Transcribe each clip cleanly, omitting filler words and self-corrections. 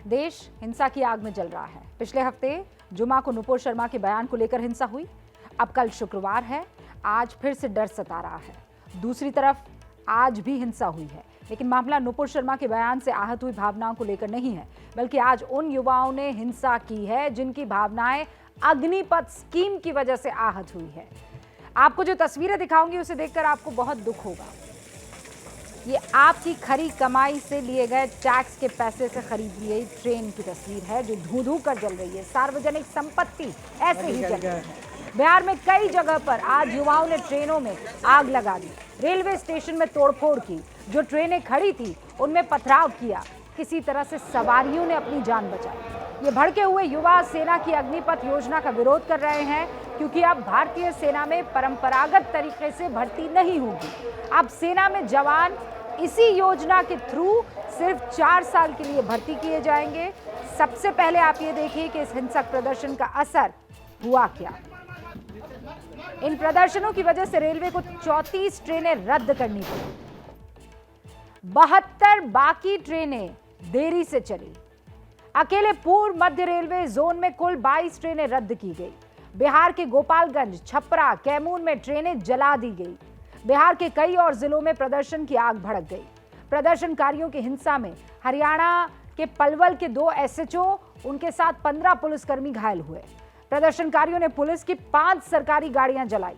देश हिंसा की आग में जल रहा है। पिछले हफ्ते जुमा को नुपुर शर्मा के बयान को लेकर हिंसा हुई। अब कल शुक्रवार है, आज फिर से डर सता रहा है। दूसरी तरफ आज भी हिंसा हुई है, लेकिन मामला नुपुर शर्मा के बयान से आहत हुई भावनाओं को लेकर नहीं है, बल्कि आज उन युवाओं ने हिंसा की है जिनकी भावनाएं अग्निपथ स्कीम की वजह से आहत हुई है। आपको जो तस्वीरें दिखाऊंगी उसे देखकर आपको बहुत दुख होगा। ये आपकी खरी कमाई से लिए गए टैक्स के पैसे से खरीदी गई ट्रेन की तस्वीर है जो धू धू कर जल रही है। सार्वजनिक संपत्ति ऐसे ही जल रही है। बिहार में कई जगह पर आज युवाओं ने ट्रेनों में आग लगा दी, रेलवे स्टेशन में तोड़फोड़ की, जो ट्रेनें खड़ी थी उनमें पथराव किया। किसी तरह से सवारियों ने अपनी जान बचाई। ये भड़के हुए युवा सेना की अग्निपथ योजना का विरोध कर रहे हैं, क्योंकि अब भारतीय सेना में परंपरागत तरीके से भर्ती नहीं होगी। अब सेना में जवान इसी योजना के थ्रू सिर्फ 4 साल के लिए भर्ती किए जाएंगे। सबसे पहले आप ये देखिए कि इस हिंसक प्रदर्शन का असर हुआ क्या। इन प्रदर्शनों की वजह से रेलवे को 34 ट्रेनें रद्द करनी पड़ी। 72 बाकी ट्रेनें देरी से चली। अकेले पूर्व मध्य रेलवे जोन में कुल 22 ट्रेनें रद्द की गई। बिहार के गोपालगंज, छपरा, कैमूर में ट्रेनें जला दी गई। बिहार के कई और जिलों में प्रदर्शन की आग भड़क गई। प्रदर्शनकारियों की हिंसा में हरियाणा के पलवल के 2 एसएचओ, उनके साथ 15 पुलिसकर्मी घायल हुए। प्रदर्शनकारियों ने पुलिस की 5 सरकारी गाड़ियां जलाई।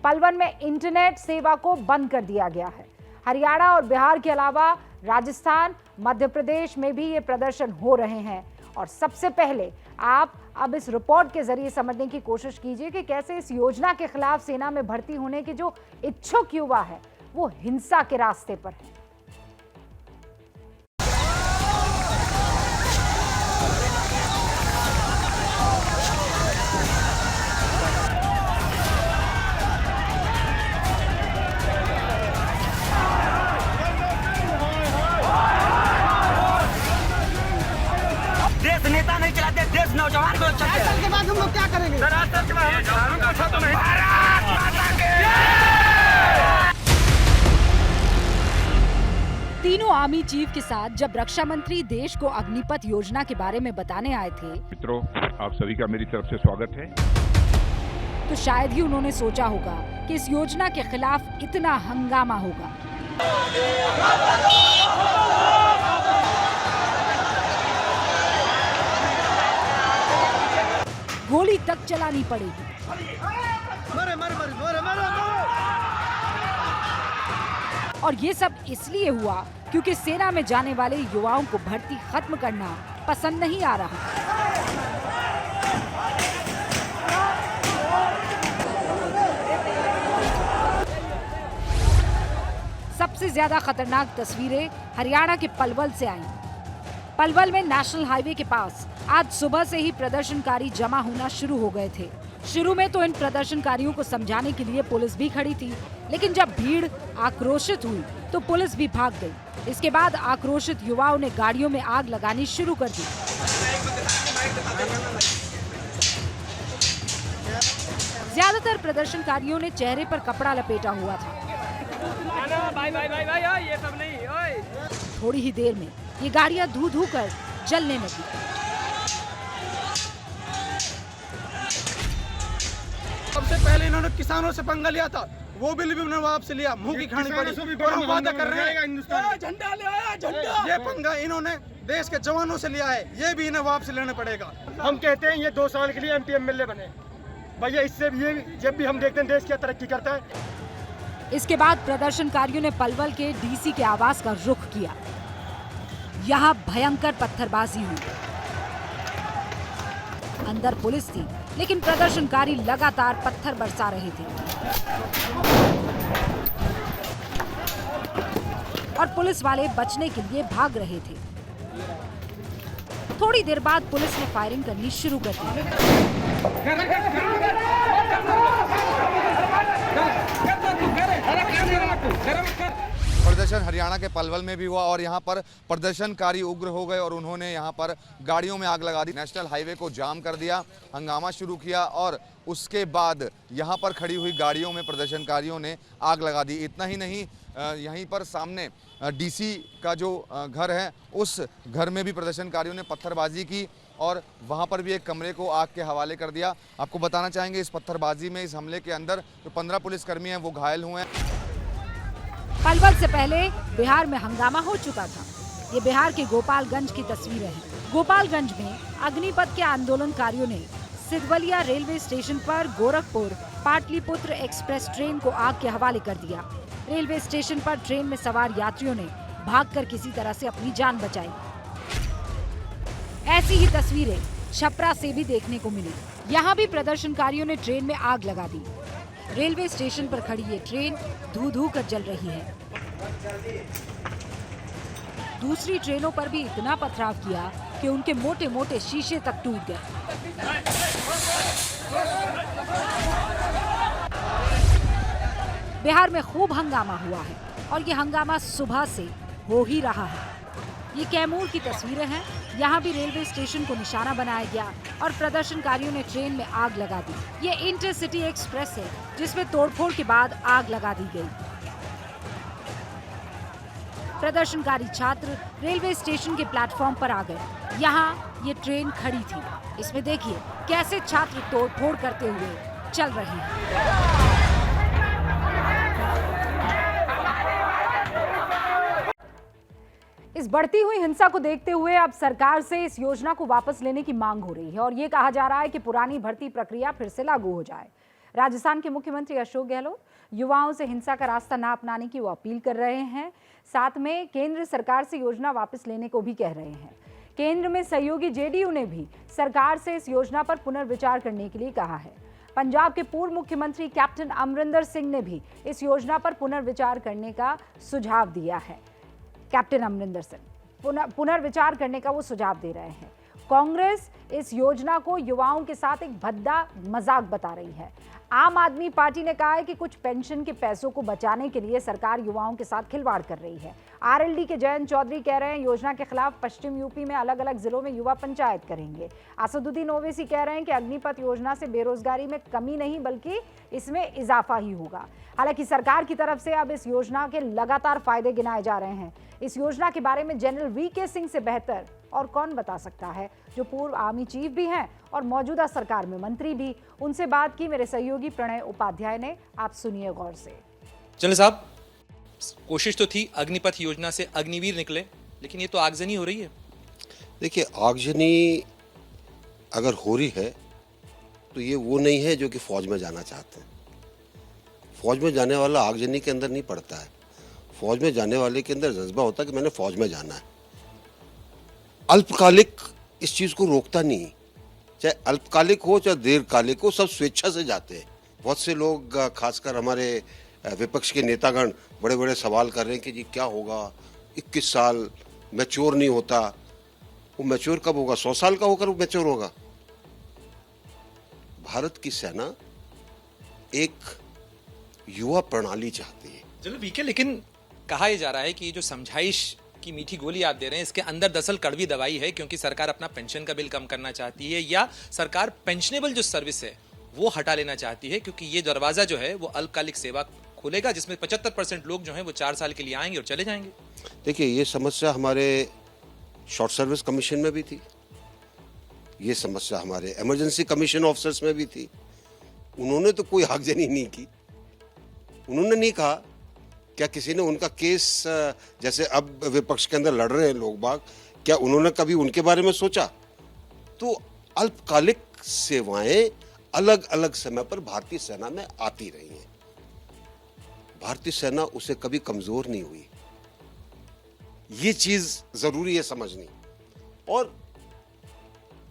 पलवल में इंटरनेट सेवा को बंद कर दिया गया है। हरियाणा और बिहार के अलावा राजस्थान, मध्य प्रदेश में भी ये प्रदर्शन हो रहे हैं। और सबसे पहले आप अब इस रिपोर्ट के जरिए समझने की कोशिश कीजिए कि कैसे इस योजना के खिलाफ सेना में भर्ती होने के जो इच्छुक युवा है वो हिंसा के रास्ते पर है। नेता नहीं चलाते, देश नौजवान को चलाते हैं। के बाद हम लोग क्या करेंगे? तीनों आर्मी चीफ के साथ जब रक्षा मंत्री देश को अग्निपथ योजना के बारे में बताने आए थे, मित्रों, आप सभी का मेरी तरफ से स्वागत है। तो शायद ही उन्होंने सोचा होगा कि इस योजना के खिलाफ इतना हंगामा होगा। गोली तक चलानी पड़ेगी। और ये सब इसलिए हुआ क्योंकि सेना में जाने वाले युवाओं को भर्ती खत्म करना पसंद नहीं आ रहा। सबसे ज्यादा खतरनाक तस्वीरें हरियाणा के पलवल से आई। पलवल में नेशनल हाईवे के पास आज सुबह से ही प्रदर्शनकारी जमा होना शुरू हो गए थे। शुरू में तो इन प्रदर्शनकारियों को समझाने के लिए पुलिस भी खड़ी थी, लेकिन जब भीड़ आक्रोशित हुई तो पुलिस भी भाग गई। इसके बाद आक्रोशित युवाओं ने गाड़ियों में आग लगानी शुरू कर दी। ज्यादातर प्रदर्शनकारियों ने चेहरे पर कपड़ा लपेटा हुआ था। ये सब नहीं। थोड़ी ही देर में ये गाड़ियां धू धू कर जलने लगी। सबसे पहले इन्होंने किसानों से पंगा लिया था, वो बिल भी उन्होंने वापस लिया। मुंह की खानी पड़ी और हम वादा कर रहे हैं झंडा ले आया, झंडा। ये पंगा इन्होंने देश के जवानों से लिया है, ये भी इन्हें वापस लेना पड़ेगा। हम कहते हैं ये 2 साल के लिए एमपी एमएलए बने भैया, इससे भी ये जब भी हम देखते हैं देश क्या तरक्की करता है। इसके बाद प्रदर्शनकारियों ने पलवल के डीसी के आवास का रुख किया। यहाँ भयंकर पत्थरबाजी हुई। अंदर पुलिस थी, लेकिन प्रदर्शनकारी लगातार पत्थर बरसा रहे थे और पुलिस वाले बचने के लिए भाग रहे थे। थोड़ी देर बाद पुलिस ने फायरिंग करनी शुरू कर दी। प्रदर्शन हरियाणा के पलवल में भी हुआ और यहाँ पर प्रदर्शनकारी उग्र हो गए और उन्होंने यहाँ पर गाड़ियों में आग लगा दी, नेशनल हाईवे को जाम कर दिया, हंगामा शुरू किया और उसके बाद यहाँ पर खड़ी हुई गाड़ियों में प्रदर्शनकारियों ने आग लगा दी। इतना ही नहीं, यहीं पर सामने डीसी का जो घर है उस घर में भी प्रदर्शनकारियों ने पत्थरबाजी की और वहां पर भी एक कमरे को आग के हवाले कर दिया। आपको बताना चाहेंगे इस पत्थरबाजी में, इस हमले के अंदर जो 15 पुलिसकर्मी हैं वो घायल हुए हैं। पलवल से पहले बिहार में हंगामा हो चुका था। ये बिहार के गोपालगंज की तस्वीरें हैं। गोपालगंज में अग्निपथ के आंदोलनकारियों ने सिद्धवलिया रेलवे स्टेशन पर गोरखपुर पाटलिपुत्र एक्सप्रेस ट्रेन को आग के हवाले कर दिया। रेलवे स्टेशन पर ट्रेन में सवार यात्रियों ने भागकर किसी तरह से अपनी जान बचाई। ऐसी ही तस्वीरें छपरा से भी देखने को मिली। यहाँ भी प्रदर्शनकारियों ने ट्रेन में आग लगा दी। रेलवे स्टेशन पर खड़ी ये ट्रेन धू धू कर जल रही है। दूसरी ट्रेनों पर भी इतना पथराव किया कि उनके मोटे मोटे शीशे तक टूट गए। बिहार में खूब हंगामा हुआ है और ये हंगामा सुबह से हो ही रहा है। ये कैमूर की तस्वीरें हैं। यहाँ भी रेलवे स्टेशन को निशाना बनाया गया और प्रदर्शनकारियों ने ट्रेन में आग लगा दी। ये इंटरसिटी एक्सप्रेस है जिसमें तोड़फोड़ के बाद आग लगा दी गई। प्रदर्शनकारी छात्र रेलवे स्टेशन के प्लेटफॉर्म पर आ गए। यहाँ ये ट्रेन खड़ी थी। इसमें देखिए कैसे छात्र तोड़फोड़ करते हुए चल रहे हैं। इस बढ़ती हुई हिंसा को देखते हुए अब सरकार से इस योजना को वापस लेने की मांग हो रही है और ये कहा जा रहा है कि पुरानी भर्ती प्रक्रिया फिर से लागू हो जाए। राजस्थान के मुख्यमंत्री अशोक गहलोत युवाओं से हिंसा का रास्ता न अपनाने की वो अपील कर रहे हैं। साथ में केंद्र सरकार से योजना वापस लेने को भी कह रहे हैं। केंद्र में सहयोगी जेडीयू ने भी सरकार से इस योजना पर पुनर्विचार करने के लिए कहा है। पंजाब के पूर्व मुख्यमंत्री कैप्टन अमरिंदर सिंह ने भी इस योजना पर पुनर्विचार करने का सुझाव दिया है। कैप्टन अमरिंदर सिंह पुनर्विचार करने का वो सुझाव दे रहे हैं। कांग्रेस इस योजना को युवाओं के साथ एक भद्दा मजाक बता रही है। आम आदमी पार्टी ने कहा है कि कुछ पेंशन के पैसों को बचाने के लिए सरकार युवाओं के साथ खिलवाड़ कर रही है। आरएलडी के जयंत चौधरी कह रहे हैं योजना के खिलाफ पश्चिम यूपी में अलग अलग जिलों में युवा पंचायत करेंगे। असदुद्दीन ओवैसी कह रहे हैं कि अग्निपथ योजना से बेरोजगारी में कमी नहीं बल्कि इसमें इजाफा ही होगा। हालांकि सरकार की तरफ से अब इस योजना के लगातार फायदे गिनाए जा रहे हैं। इस योजना के बारे में जनरल वीके सिंह से बेहतर और कौन बता सकता है, जो पूर्व आर्मी चीफ भी हैं और मौजूदा सरकार में मंत्री भी। उनसे बात की मेरे सहयोगी प्रणय उपाध्याय ने। आप सुनिए गौर से। जनरल साहब, कोशिश तो थी अग्निपथ योजना से अग्निवीर निकले, लेकिन ये तो आगजनी हो रही है। देखिए, आगजनी अगर हो रही है तो ये वो नहीं है जो कि फौज में जाना चाहते हैं। फौज में जाने वाला आगजनी के अंदर नहीं पड़ता है। फौज में जाने वाले के अंदर जज्बा होता है कि मैंने फौज में जाना है। अल्पकालिक इस चीज को रोकता नहीं, चाहे अल्पकालिक हो चाहे दीर्घकालिक हो, सब स्वेच्छा से जाते हैं। बहुत से लोग, खासकर हमारे विपक्ष के नेतागण, बड़े बड़े सवाल कर रहे हैं कि जी क्या होगा, 21 साल मैच्योर नहीं होता। वो मैच्योर कब होगा? 100 साल का होकर वो मैच्योर होगा। भारत की सेना एक युवा प्रणाली चाहती है। चलो ठीक है, लेकिन कहा यह जा रहा है कि ये जो समझाइश की मीठी गोली आप दे रहे हैं, इसके अंदर दरअसल कड़वी दवाई है, क्योंकि सरकार अपना पेंशन का बिल कम करना चाहती है या सरकार पेंशनेबल जो सर्विस है वो हटा लेना चाहती है, क्योंकि ये दरवाजा जो है वो अल्पकालिक सेवा खोलेगा जिसमें 75% लोग जो हैं वो 4 साल के लिए आएंगे और चले जाएंगे। देखिए, ये समस्या हमारे शॉर्ट सर्विस कमीशन में भी थी, ये समस्या हमारे इमरजेंसी कमीशन ऑफिसर्स में भी थी। उन्होंने तो कोई आगजनी नहीं की। उन्होंने नहीं कहा। क्या किसी ने उनका केस, जैसे अब विपक्ष के अंदर लड़ रहे हैं लोग बाग, क्या उन्होंने कभी उनके बारे में सोचा? तो अल्पकालिक सेवाएं अलग अलग समय पर भारतीय सेना में आती रही हैं। भारतीय सेना उसे कभी कमजोर नहीं हुई। ये चीज जरूरी है समझनी। और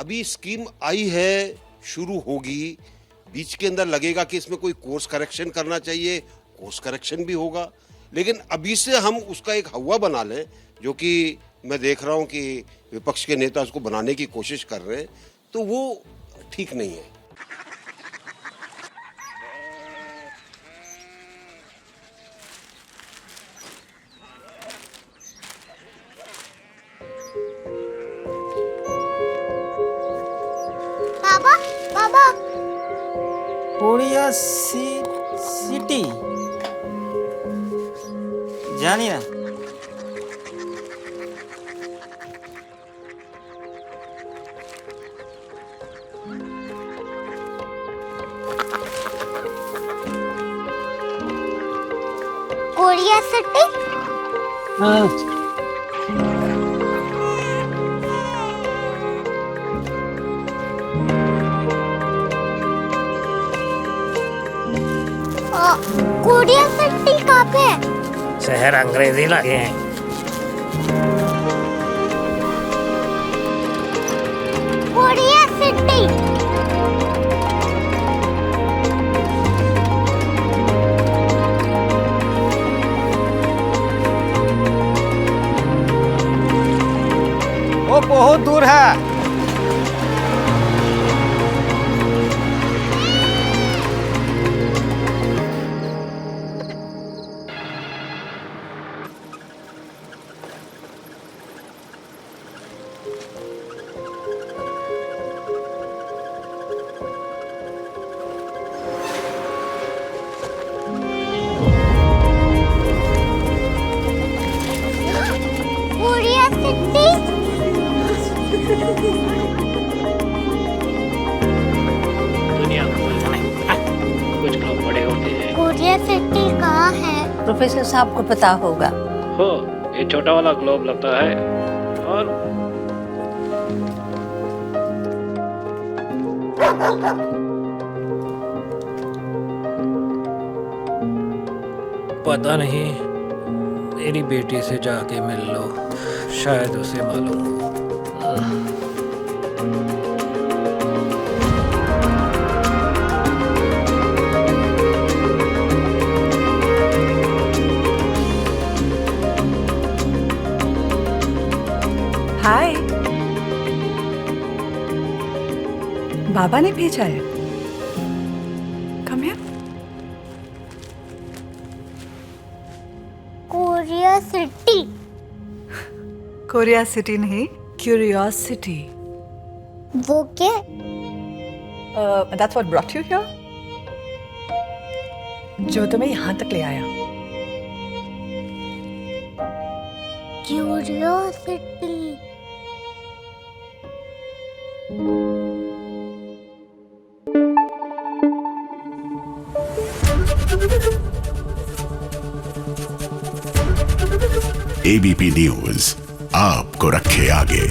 अभी स्कीम आई है, शुरू होगी, बीच के अंदर लगेगा कि इसमें कोई कोर्स करेक्शन करना चाहिए, कोर्स करेक्शन भी होगा। लेकिन अभी से हम उसका एक हवा बना लें, जो कि मैं देख रहा हूं कि विपक्ष के नेता उसको बनाने की कोशिश कर रहे हैं, तो वो ठीक नहीं है। बाबा बाबा कोरिया सिटी जानी ना कोरिया सिटी कोरिया सिटी कहाँ पे है? शहर अंग्रेजी लगे हैं। कोरिया सिटी वो बहुत दूर है। कोरिया सिटी दुनिया कुछ लोग बड़े होते हैं। कोरिया सिटी कहाँ है? प्रोफेसर साहब को पता होगा। हो ये छोटा वाला ग्लोब लगता है और पता नहीं, मेरी बेटी से जाके मिल लो, शायद उसे मालूम हो। हाय, बाबा ने भेजा है। Come here. Korea city Korea city नहीं, क्यूरियोसिटी। वो क्या? That's what brought you here? जो तुम्हें यहाँ तक ले आया। क्यूरियोसिटी एबीपी न्यूज आपको रखे आगे।